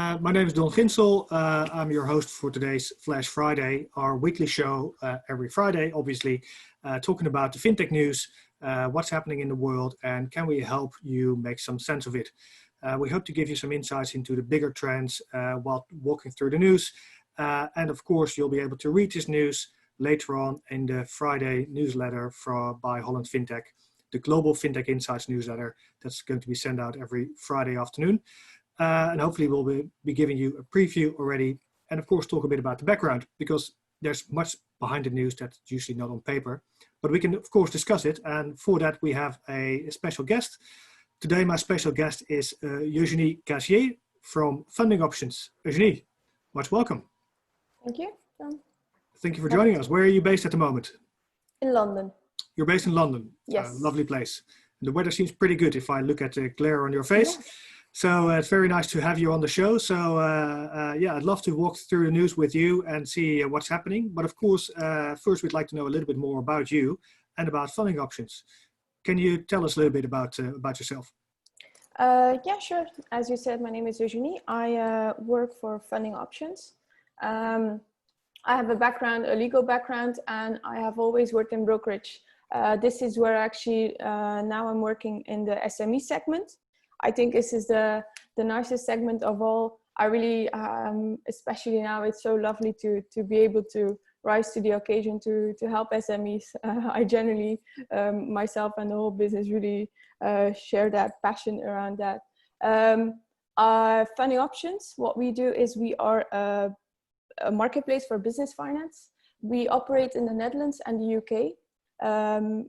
My name is Ginsel. I'm your host for today's Flash Friday, our weekly show every Friday, obviously, talking about the fintech news, what's happening in the world, and can we help you make some sense of it. We hope to give you some insights into the bigger trends while walking through the news. And of course, you'll be able to read this news later on in the Friday newsletter by Holland FinTech, the Global FinTech Insights newsletter that's going to be sent out every Friday afternoon. And hopefully we'll be giving you a preview already, and of course talk a bit about the background, because there's much behind the news that's usually not on paper, but we can of course discuss it. And for that we have a special guest. Today my special guest is Eugenie Casier from Funding Options. Eugenie, much welcome. Thank you. Thank you for joining us. Where are you based at the moment? In London. You're based in London? Yes. Lovely place. And the weather seems pretty good if I look at the glare on your face. Yes. So it's very nice to have you on the show. So yeah, I'd love to walk through the news with you and see what's happening. But of course, first we'd like to know a little bit more about you and about Funding Options. Can you tell us a little bit about yourself? Yeah, sure. As you said, my name is Eugenie. I work for Funding Options. I have a legal background, and I have always worked in brokerage. This is where actually now I'm working in the SME segment. I think this is the nicest segment of all. I really, especially now, it's so lovely to be able to rise to the occasion to help SMEs. I generally, myself and the whole business really share that passion around that. Funding Options, what we do is we are a marketplace for business finance. We operate in the Netherlands and the UK.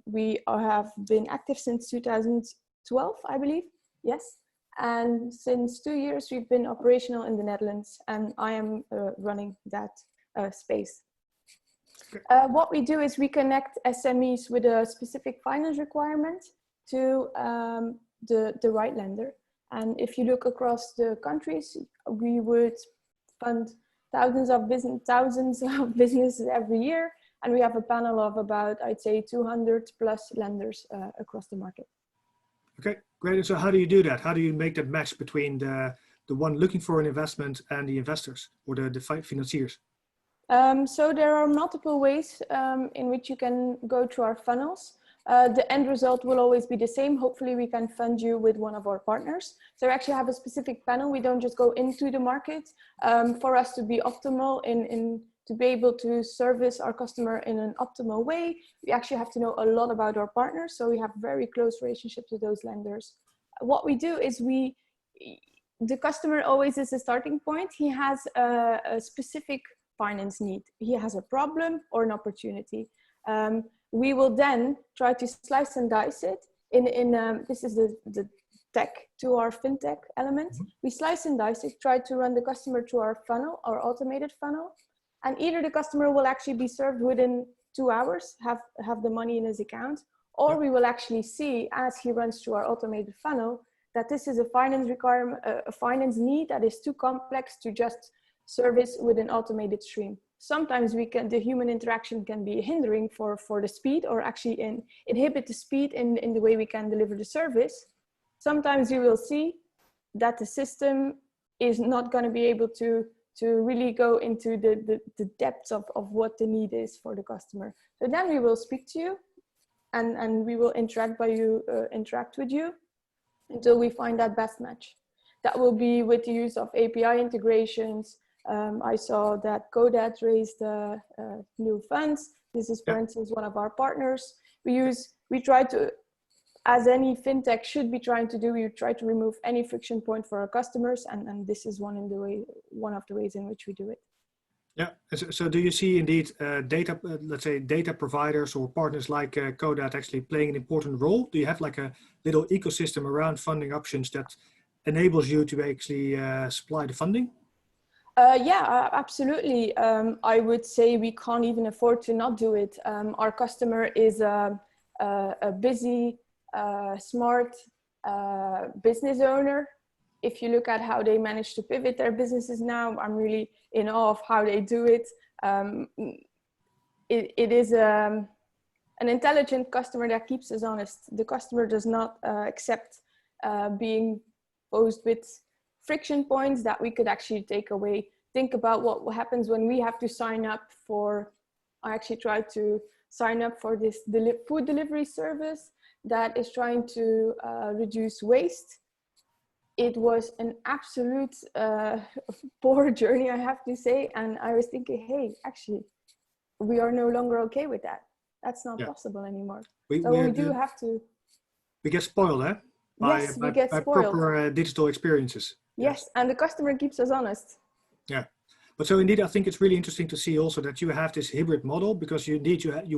We have been active since 2012, I believe. Yes, and since 2 years we've been operational in the Netherlands, and I am running that space. What we do is we connect SMEs with a specific finance requirement to the right lender. And if you look across the countries, we would fund thousands of businesses every year, and we have a panel of about, I'd say, 200 plus lenders across the market. Okay, great. And so how do you do that? How do you make that match between the one looking for an investment and the investors or the financiers? So there are multiple ways in which you can go through our funnels. The end result will always be the same. Hopefully we can fund you with one of our partners. So we actually have a specific panel. We don't just go into the market. For us to be optimal to be able to service our customer in an optimal way, we actually have to know a lot about our partners. So we have very close relationships with those lenders. What we do is the customer always is the starting point. He has a specific finance need. He has a problem or an opportunity. We will then try to slice and dice it. This is the tech to our fintech element. Mm-hmm. We slice and dice it, try to run the customer through our funnel, our automated funnel. And either the customer will actually be served within 2 hours, have the money in his account, or we will actually see as he runs through our automated funnel that this is a finance requirement, a finance need that is too complex to just service with an automated stream. Sometimes the human interaction can be hindering for the speed, or actually inhibit the speed in the way we can deliver the service. Sometimes you will see that the system is not going to be able to really go into the depths of what the need is for the customer. So then we will speak to you and we will interact with you until we find that best match. That will be with the use of API integrations. I saw that Codat raised new funds. This is, for instance, one of our partners. We try to, as any fintech should be trying to do, we try to remove any friction point for our customers, and this is one of the ways in which we do it. Yeah. So do you see indeed let's say data providers or partners like Codat actually playing an important role? Do you have like a little ecosystem around Funding Options that enables you to actually supply the funding? Yeah, absolutely. I would say we can't even afford to not do it. Our customer is a busy, smart business owner. If you look at how they manage to pivot their businesses now, I'm really in awe of how they do it. It is an intelligent customer that keeps us honest. The customer does not accept being posed with friction points that we could actually take away. Think about what happens when we have to sign up for, I actually tried to sign up for this food delivery service that is trying to reduce waste. It was an absolute poor journey, I have to say. And I was thinking, hey, actually, we are no longer okay with that. That's not possible anymore. We get spoiled, eh? Yes, we get spoiled. Proper digital experiences. Yes, and the customer keeps us honest. Yeah. But so indeed, I think it's really interesting to see also that you have this hybrid model, because you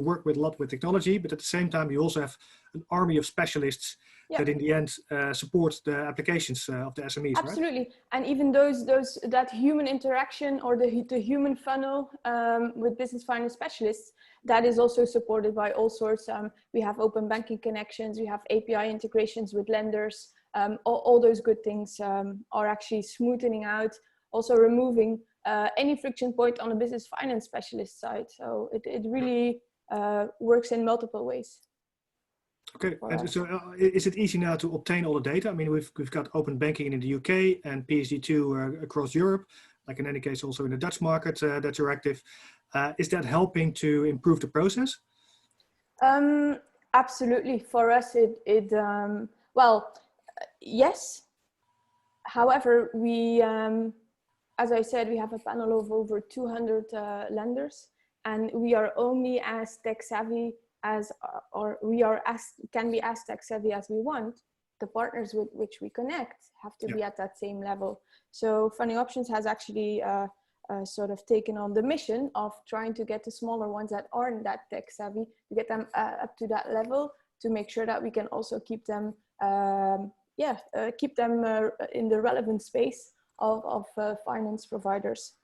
work with a lot with technology, but at the same time, you also have an army of specialists that in the end support the applications of the SMEs, Absolutely. Right? And even that human interaction or the human funnel with business finance specialists, that is also supported by all sorts. We have open banking connections, we have API integrations with lenders. All those good things are actually smoothing out, also removing any friction point on a business finance specialist side. So it really works in multiple ways. Okay, and so is it easy now to obtain all the data? I mean, we've got open banking in the UK and PSD2 across Europe, like in any case also in the Dutch market that you're active. Is that helping to improve the process? Absolutely. For us, yes. However, we, as I said, we have a panel of over 200 lenders, and we are only as tech savvy can be as tech savvy as we want. The partners with which we connect have to be at that same level. So Funding Options has actually sort of taken on the mission of trying to get the smaller ones that aren't that tech savvy, to get them up to that level, to make sure that we can also keep them in the relevant space of finance providers.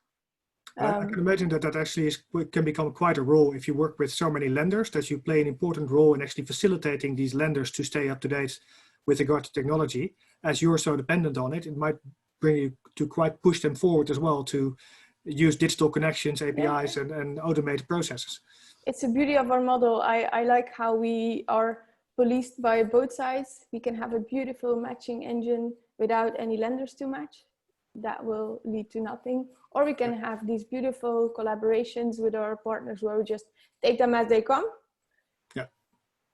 I can imagine that actually can become quite a role if you work with so many lenders, that you play an important role in actually facilitating these lenders to stay up to date with regard to technology. As you're so dependent on it, it might bring you to quite push them forward as well to use digital connections, APIs, and automated processes. It's the beauty of our model. I like how we are policed by both sides. We can have a beautiful matching engine without any lenders to match. That will lead to nothing. Or we can have these beautiful collaborations with our partners where we just take them as they come. Yeah.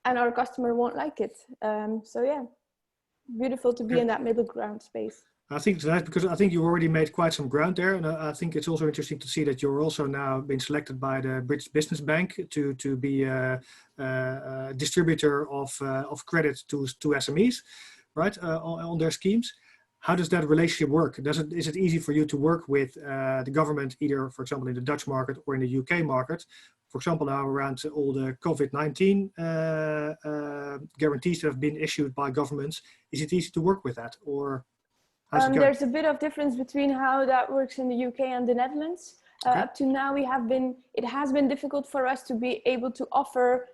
And our customer won't like it. So yeah, beautiful to be in that middle ground space. I think it's nice because I think you already made quite some ground there. And I think it's also interesting to see that you're also now been selected by the British Business Bank to be a distributor of credit to SMEs, right, on their schemes. How does that relationship work? Is it easy for you to work with the government, either, for example, in the Dutch market or in the UK market? For example, now around all the COVID-19 guarantees that have been issued by governments, is it easy to work with that? Or there's a bit of difference between how that works in the UK and the Netherlands. Up to now, it has been difficult for us to be able to offer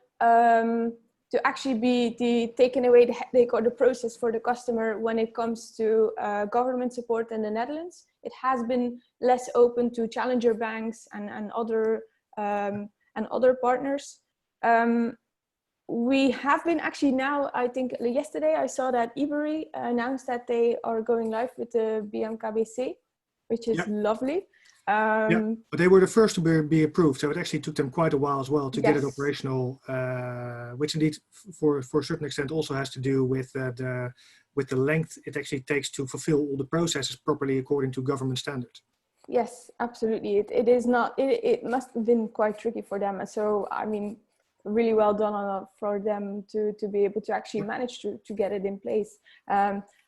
to actually be taking away the headache or the process for the customer when it comes to government support in the Netherlands. It has been less open to challenger banks and other partners. We have been actually now, I think yesterday I saw that Ibery announced that they are going live with the BMKBC, which is lovely. But they were the first to be approved, so it actually took them quite a while as well to get it operational, which indeed, for a certain extent, also has to do with the length it actually takes to fulfill all the processes properly according to government standards. Yes, absolutely. It is not. It must have been quite tricky for them, and so I mean, really well done for them to be able to actually manage to get it in place.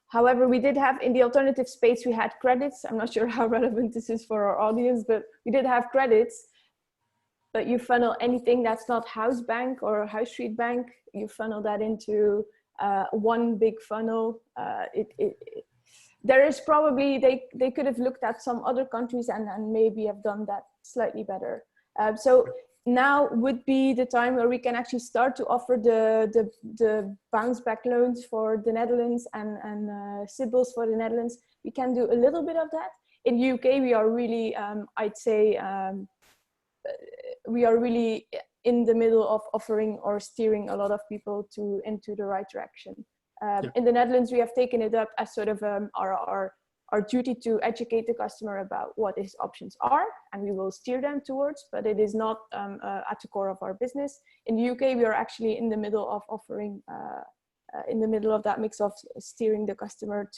However, we did have in the alternative space, we had credits. I'm not sure how relevant this is for our audience, but we did have credits. But you funnel anything that's not house bank or high street bank, you funnel that into one big funnel. There is probably, they could have looked at some other countries and maybe have done that slightly better. So now would be the time where we can actually start to offer the bounce back loans for the Netherlands and SIBILs for the Netherlands. We can do a little bit of that. In the UK, we are really, I'd say, we are really in the middle of offering or steering a lot of people into the right direction. In the Netherlands, we have taken it up as sort of our our duty to educate the customer about what his options are, and we will steer them towards, but it is not at the core of our business. In the UK, we are actually in the middle of offering, in the middle of that mix of steering the customer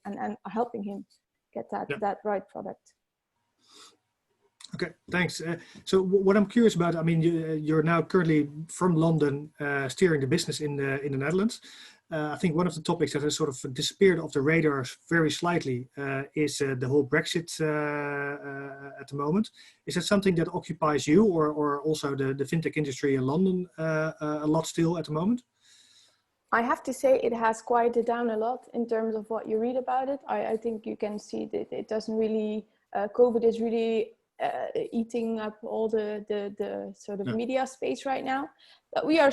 and helping him get that right product. Okay, thanks. So what I'm curious about, I mean, you're now currently from London, steering the business in the Netherlands. I think one of the topics that has sort of disappeared off the radar very slightly is the whole Brexit at the moment. Is that something that occupies you or also the fintech industry in London a lot still at the moment? I have to say it has quieted down a lot in terms of what you read about it. I think you can see that it doesn't really, COVID is really eating up all the sort of media space right now. But we are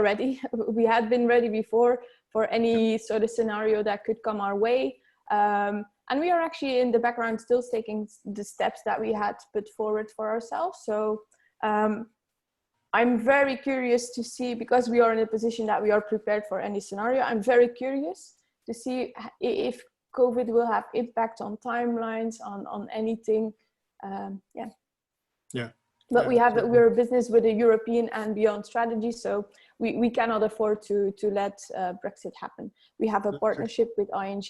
ready. We had been ready before for any sort of scenario that could come our way. And we are actually in the background still taking the steps that we had put forward for ourselves. So I'm very curious to see, because we are in a position that we are prepared for any scenario. I'm very curious to see if COVID will have impact on timelines, on anything. But we're a business with a European and beyond strategy, so we cannot afford to let Brexit happen. We have a partnership with ING.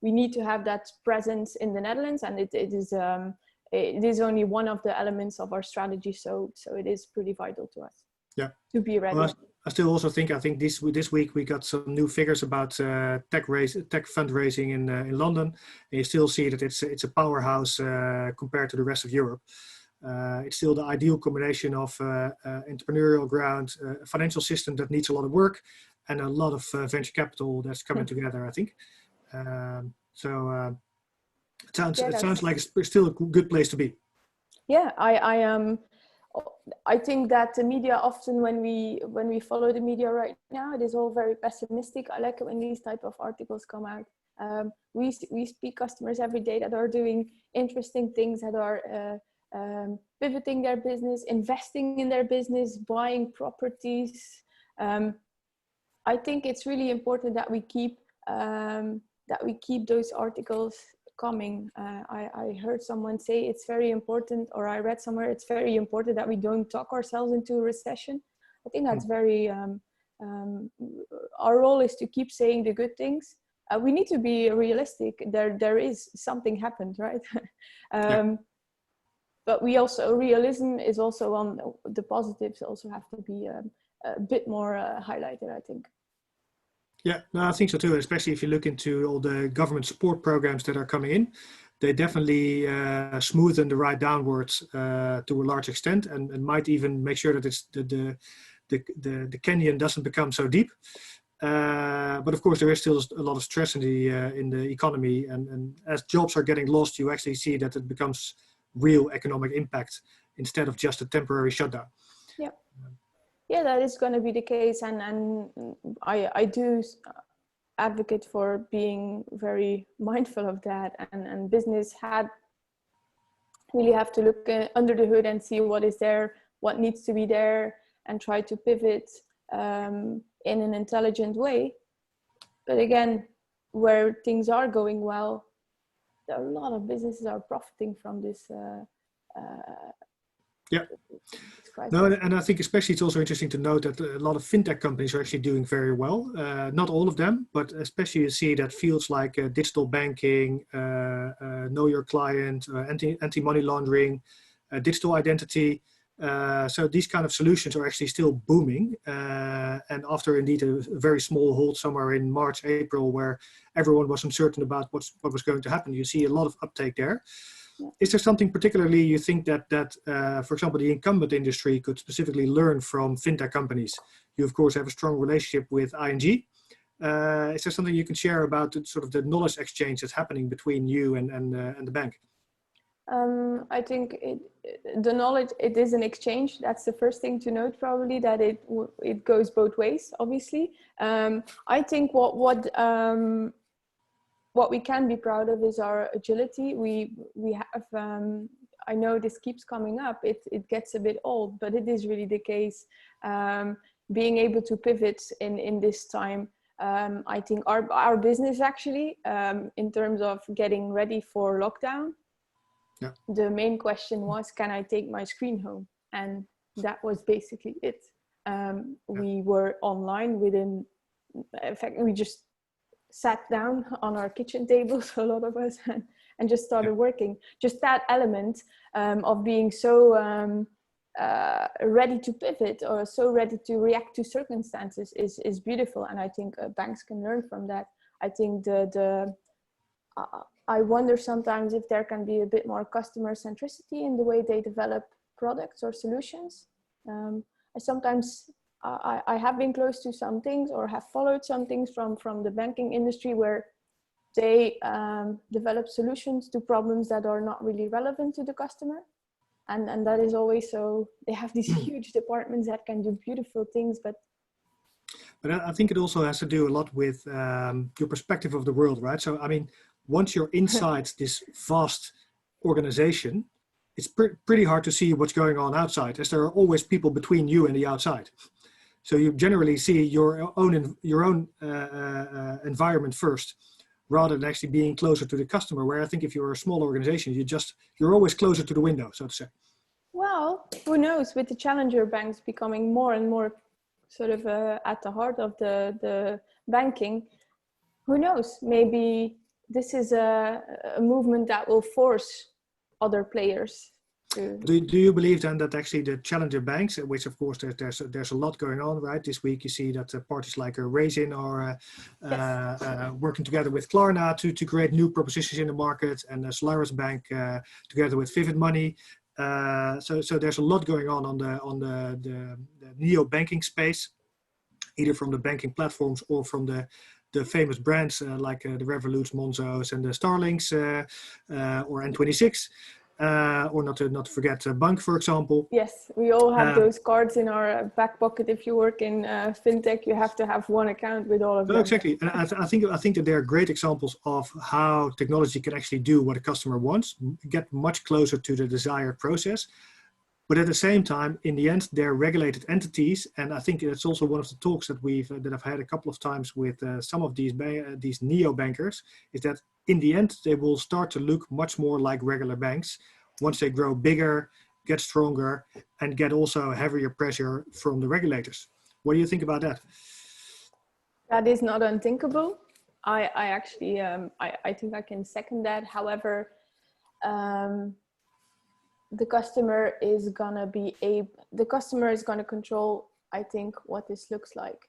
We need to have that presence in the Netherlands, and it is only one of the elements of our strategy. So it is pretty vital to us. Yeah. To be ready. Well, I still also think this week we got some new figures about tech fundraising in London. And you still see that it's a powerhouse compared to the rest of Europe. It's still the ideal combination of entrepreneurial ground, a financial system that needs a lot of work, and a lot of venture capital that's coming together, I think. It sounds like it's still a good place to be. Yeah, I think that the media often, when we follow the media right now, it is all very pessimistic. I like it when these type of articles come out. We speak customers every day that are doing interesting things, that are pivoting their business, investing in their business, buying properties. I think it's really important that we keep those articles coming. I heard someone say it's very important, or I read somewhere it's very important that we don't talk ourselves into a recession. I think that's very, our role is to keep saying the good things. We need to be realistic. There is something happened, right? But realism is also on the positives also have to be a bit more highlighted, I think. Yeah, no, I think so too, especially if you look into all the government support programs that are coming in. They definitely smoothen the ride downwards to a large extent, and might even make sure that it's the canyon doesn't become so deep. But of course, there is still a lot of stress in the economy, and as jobs are getting lost, you actually see that it becomes real economic impact instead of just a temporary shutdown. Yeah. Yeah, that is going to be the case, and I do advocate for being very mindful of that, and business really have to look under the hood and see what is there, what needs to be there, and try to pivot in an intelligent way. But again, where things are going well, a lot of businesses are profiting from this. No, and I think especially it's also interesting to note that a lot of fintech companies are actually doing very well. Not all of them, but especially you see that fields like digital banking, know your client, anti-money laundering, digital identity. So these kind of solutions are actually still booming. And after indeed a very small hold somewhere in March, April, where everyone was uncertain about what was going to happen, you see a lot of uptake there. Is there something particularly you think that for example, the incumbent industry could specifically learn from fintech companies? You, of course, have a strong relationship with ING. Is there something you can share about sort of the knowledge exchange that's happening between you and the bank? I think the knowledge, it is an exchange. That's the first thing to note, probably, that it goes both ways, obviously. I think what we can be proud of is our agility. We have, I know this keeps coming up, it gets a bit old, but it is really the case. Being able to pivot in this time, I think our business actually, in terms of getting ready for lockdown, yeah. The main question was, can I take my screen home? And that was basically it. We were online within, in fact, we just sat down on our kitchen tables, a lot of us, and just started working. Just that element of being so ready to pivot or so ready to react to circumstances is beautiful. And I think banks can learn from that. I think I wonder sometimes if there can be a bit more customer centricity in the way they develop products or solutions. I have been close to some things or have followed some things from the banking industry where they develop solutions to problems that are not really relevant to the customer. And that is always so, they have these huge departments that can do beautiful things, but I think it also has to do a lot with your perspective of the world, right? So, I mean, once you're inside this vast organization, it's pretty hard to see what's going on outside, as there are always people between you and the outside. So you generally see your own environment first, rather than actually being closer to the customer. Where I think if you're a small organization, you're always closer to the window, so to say. Well, who knows? With the challenger banks becoming more and more sort of at the heart of the banking, who knows? Maybe this is a movement that will force other players to. Do you believe then that actually the challenger banks, which of course there's a lot going on, right? This week you see that parties like Raisin are working together with Klarna to create new propositions in the market, and Solaris Bank together with Vivid Money. So there's a lot going on the neo banking space, either from the banking platforms or from the famous brands like the Revoluts, Monzos, and the Starlings, or N26, or not to forget Bank, for example. Yes, we all have those cards in our back pocket. If you work in fintech, you have to have one account with all of them. Exactly, and I think that they are great examples of how technology can actually do what a customer wants, get much closer to the desired process. But at the same time, in the end, they're regulated entities, and I think that's also one of the talks that I've had a couple of times with some of these neo bankers, is that in the end they will start to look much more like regular banks once they grow bigger, get stronger, and get also heavier pressure from the regulators. What do you think about that? That is not unthinkable. I actually I think I can second that. However, the customer is gonna control, I think, what this looks like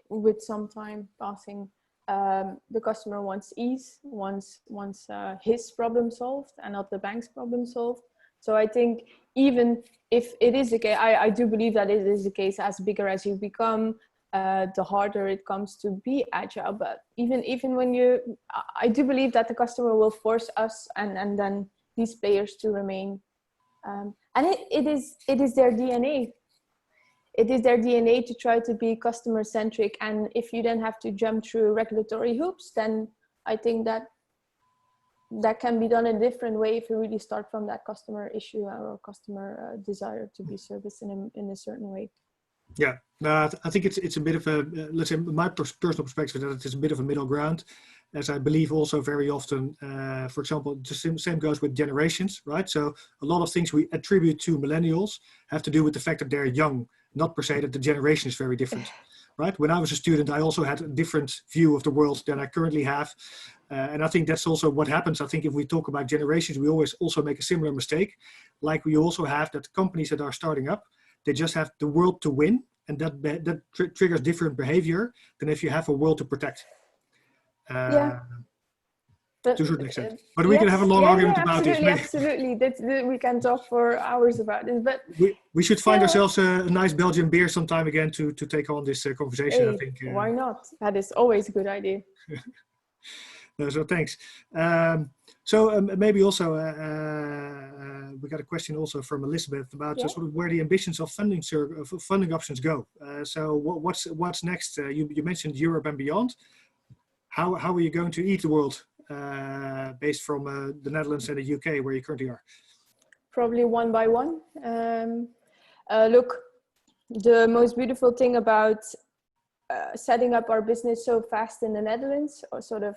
with some time passing. The customer wants ease, wants his problem solved and not the bank's problem solved. So I think even if it is the case, I do believe that it is the case, as bigger as you become, the harder it comes to be agile. But even when I do believe that the customer will force us and then these players to remain, and it is their DNA. It is their DNA to try to be customer centric, and if you then have to jump through regulatory hoops, then I think that can be done in a different way if you really start from that customer issue or customer desire to be serviced in a certain way. Yeah, no, I think it's a bit of a, let's say, my personal perspective, that it is a bit of a middle ground, as I believe also very often, for example, the same goes with generations, right? So a lot of things we attribute to millennials have to do with the fact that they're young, not per se that the generation is very different, right? When I was a student, I also had a different view of the world than I currently have. And I think that's also what happens. I think if we talk about generations, we always also make a similar mistake. Like we also have that companies that are starting up, they just have the world to win, and that triggers different behavior than if you have a world to protect. Yeah. But, to a certain extent. But we can have a long argument about this. Absolutely. We can talk for hours about this. But we should find ourselves a nice Belgian beer sometime again to take on this conversation. Hey, I think. Why not? That is always a good idea. No, so thanks. So maybe also we got a question also from Elizabeth about sort of where the ambitions of funding options go. So what's next? You mentioned Europe and beyond. How are you going to eat the world based from the Netherlands and the UK, where you currently are? Probably one by one. Look, the most beautiful thing about setting up our business so fast in the Netherlands, or sort of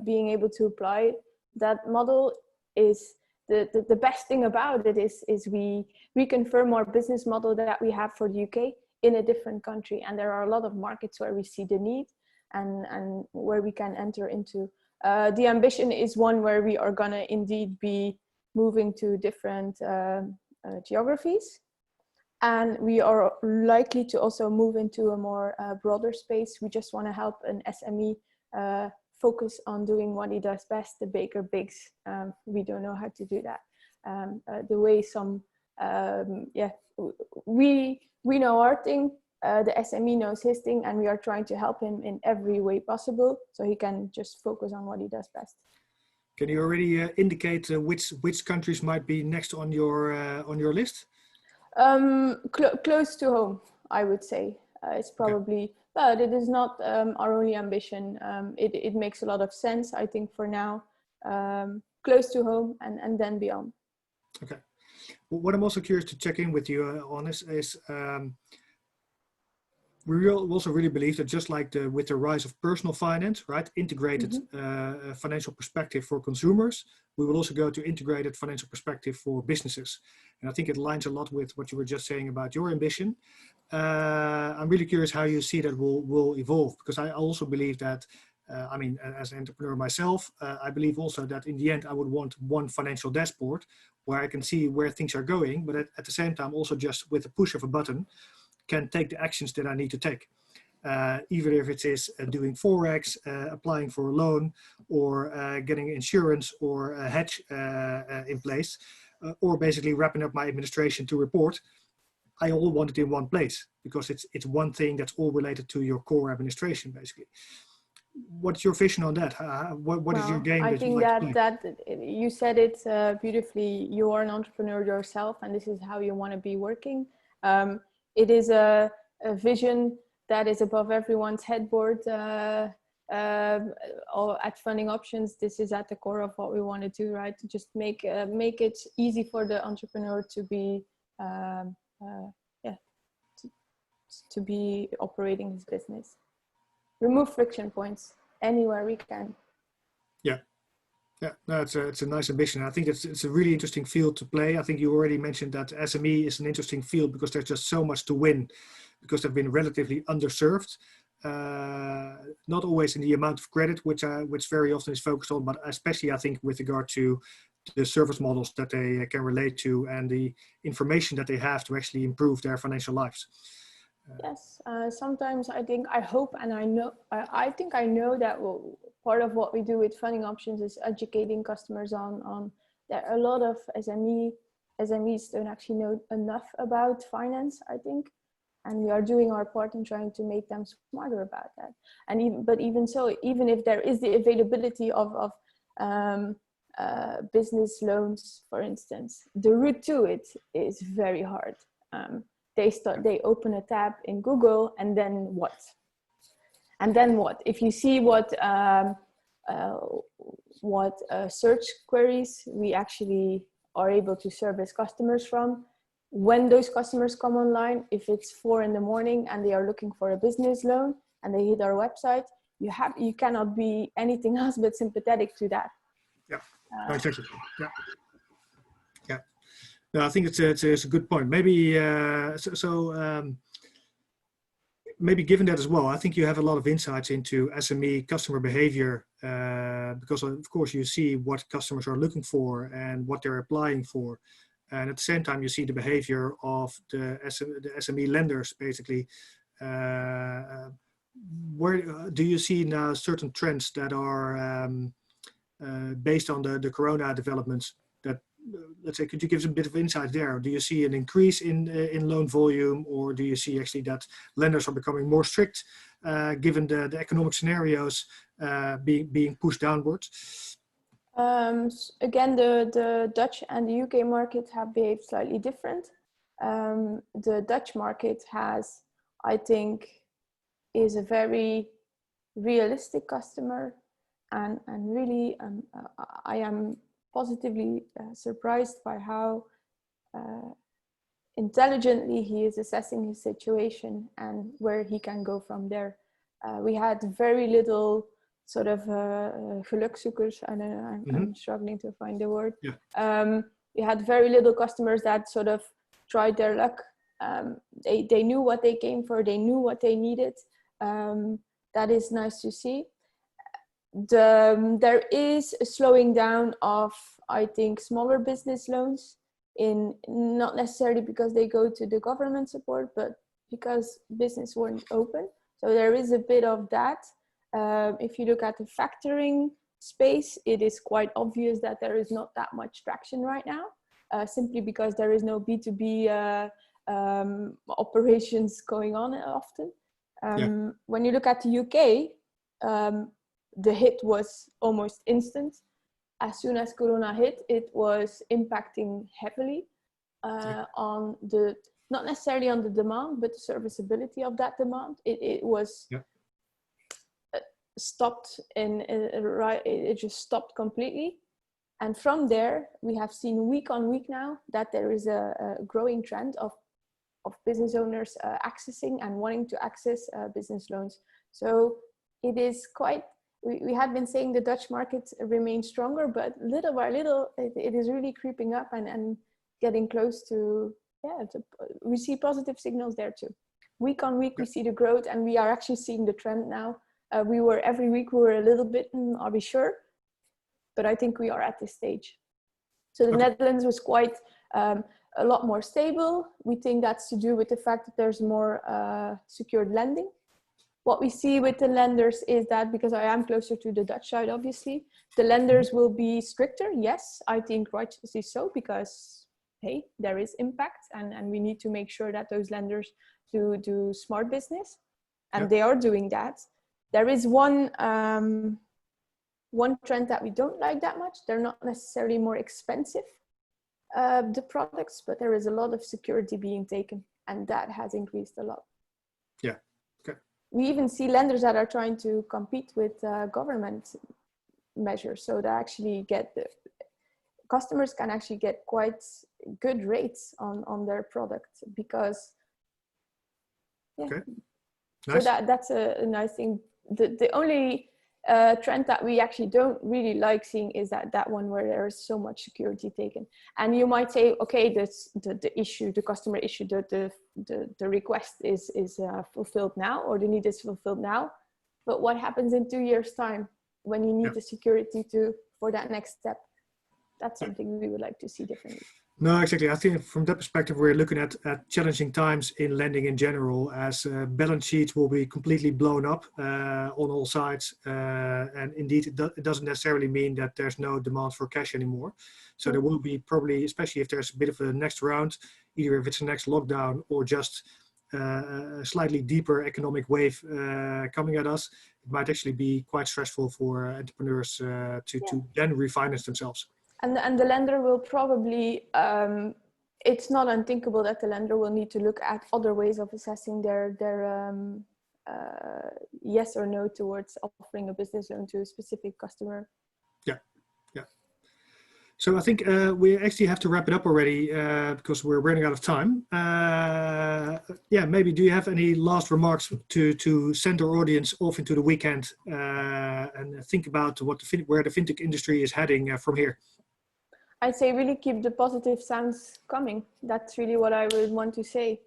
being able to apply that model, is the best thing about it is we reconfirm our business model that we have for the UK in a different country. And there are a lot of markets where we see the need and where we can enter into. The ambition is one where we are gonna indeed be moving to different geographies. And we are likely to also move into a more broader space. We just want to help an SME focus on doing what he does best, the baker bakes. We don't know how to do that. The way some, we know our thing, the SME knows his thing, and we are trying to help him in every way possible so he can just focus on what he does best. Can you already indicate which countries might be next on your list? Close to home, I would say. It's probably, okay. But it is not our only ambition. It makes a lot of sense, I think, for now. Close to home and then beyond. Okay. Well, what I'm also curious to check in with you on is we also really believe that just like with the rise of personal finance, right, integrated financial perspective for consumers, we will also go to integrated financial perspective for businesses. And I think it aligns a lot with what you were just saying about your ambition. I'm really curious how you see that will evolve, because I also believe that, I mean, as an entrepreneur myself, I believe also that in the end, I would want one financial dashboard where I can see where things are going, but at the same time, also just with the push of a button, can take the actions that I need to take. Even if it is doing Forex, applying for a loan, or getting insurance or a hedge in place, or basically wrapping up my administration to report. I all want it in one place because it's one thing that's all related to your core administration, basically. What's your vision on that? What is your game? I think that you said it beautifully. You are an entrepreneur yourself, and this is how you want to be working. It is a vision that is above everyone's headboard. Or at Funding Options, this is at the core of what we want to do, right? To just make it easy for the entrepreneur to be, to be operating his business. Remove friction points anywhere we can. Yeah. Yeah, no, it's a nice ambition. I think it's a really interesting field to play. I think you already mentioned that SME is an interesting field because there's just so much to win, because they've been relatively underserved. Not always in the amount of credit, which very often is focused on, but especially I think with regard to the service models that they can relate to and the information that they have to actually improve their financial lives. Yes, sometimes I think, I hope, and I know, I think I know that part of what we do with Funding Options is educating customers on that a lot of SMEs don't actually know enough about finance, I think, and we are doing our part in trying to make them smarter about that. And even so, even if there is the availability of business loans, for instance, the route to it is very hard. They open a tab in Google, and then what? And then what? If you see what search queries we actually are able to service customers from, when those customers come online, if it's 4 in the morning and they are looking for a business loan and they hit our website, you cannot be anything else but sympathetic to that. Yeah, exactly. Yeah. Yeah. No, I think it's a good point. Maybe maybe given that as well, I think you have a lot of insights into SME customer behavior because of course you see what customers are looking for and what they're applying for, and at the same time you see the behavior of the SME lenders, basically. Where do you see now certain trends that are based on the Corona developments? That let's say, could you give us a bit of insight there? Do you see an increase in loan volume, or do you see actually that lenders are becoming more strict given the economic scenarios being pushed downwards? Again, the Dutch and the UK market have behaved slightly different. The Dutch market has, I think, is a very realistic customer, and really I am positively surprised by how intelligently he is assessing his situation and where he can go from there. We had very little sort of gelukzoekers. I don't know, I'm struggling to find the word. Yeah. We had very little customers that sort of tried their luck. They knew what they came for, they knew what they needed. That is nice to see. There is a slowing down of, I think, smaller business loans, in not necessarily because they go to the government support, but because business weren't open. So there is a bit of that. If you look at the factoring space, it is quite obvious that there is not that much traction right now, simply because there is no B2B operations going on often. When you look at the UK, the hit was almost instant. As soon as Corona hit, it was impacting heavily on the, not necessarily on the demand, but the serviceability of that demand. It was stopped it just stopped completely. And from there, we have seen week on week now that there is a growing trend of business owners accessing and wanting to access business loans. So it is quite, we had been saying the Dutch market remains stronger, but little by little, it is really creeping up and getting close to, we see positive signals there too. Week on week, we see the growth, and we are actually seeing the trend now. Every week we were a little bit, are we sure? But I think we are at this stage. So the Netherlands was quite a lot more stable. We think that's to do with the fact that there's more secured lending. What we see with the lenders is that, because I am closer to the Dutch side, obviously, the lenders will be stricter. Yes, I think righteously so, because, hey, there is impact, and we need to make sure that those lenders do smart business, and they are doing that. There is one trend that we don't like that much. They're not necessarily more expensive, the products, but there is a lot of security being taken, and that has increased a lot. Yeah. Okay. We even see lenders that are trying to compete with government measures, so they actually customers can actually get quite good rates on their product, because Nice. So that's a nice thing. The only trend that we actually don't really like seeing is that one where there is so much security taken. And you might say, okay, the customer issue, the request is fulfilled now, or the need is fulfilled now. But what happens in 2 years' time when you need the security for that next step? That's something we would like to see differently. No, exactly. I think from that perspective, we're looking at challenging times in lending in general, as balance sheets will be completely blown up on all sides. And indeed, it doesn't necessarily mean that there's no demand for cash anymore. So there will be probably, especially if there's a bit of a next round, either if it's a next lockdown or just a slightly deeper economic wave coming at us, it might actually be quite stressful for entrepreneurs to then refinance themselves. And the lender will probably, it's not unthinkable that the lender will need to look at other ways of assessing their yes or no towards offering a business loan to a specific customer. Yeah. So I think we actually have to wrap it up already because we're running out of time. Maybe do you have any last remarks to send our audience off into the weekend and think about where the fintech industry is heading from here? I'd say really keep the positive sounds coming. That's really what I would want to say.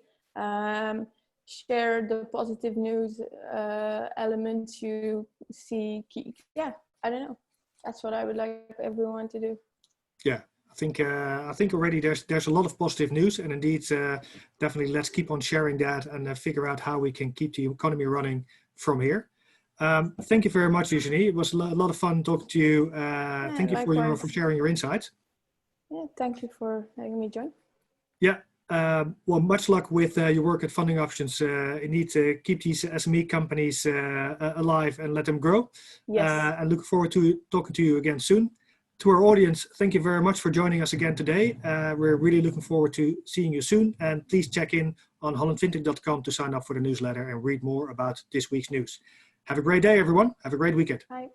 Share the positive news elements you see. I don't know. That's what I would like everyone to do. Yeah, I think already there's a lot of positive news, and indeed, definitely let's keep on sharing that and figure out how we can keep the economy running from here. Thank you very much, Eugenie. It was a lot of fun talking to you. Thank you for sharing your insights. Yeah, thank you for having me join. Yeah, well, much luck with your work at Funding Options. Indeed, keep these SME companies alive and let them grow. Yes. And look forward to talking to you again soon. To our audience, thank you very much for joining us again today. We're really looking forward to seeing you soon. And please check in on hollandfintech.com to sign up for the newsletter and read more about this week's news. Have a great day, everyone. Have a great weekend. Bye.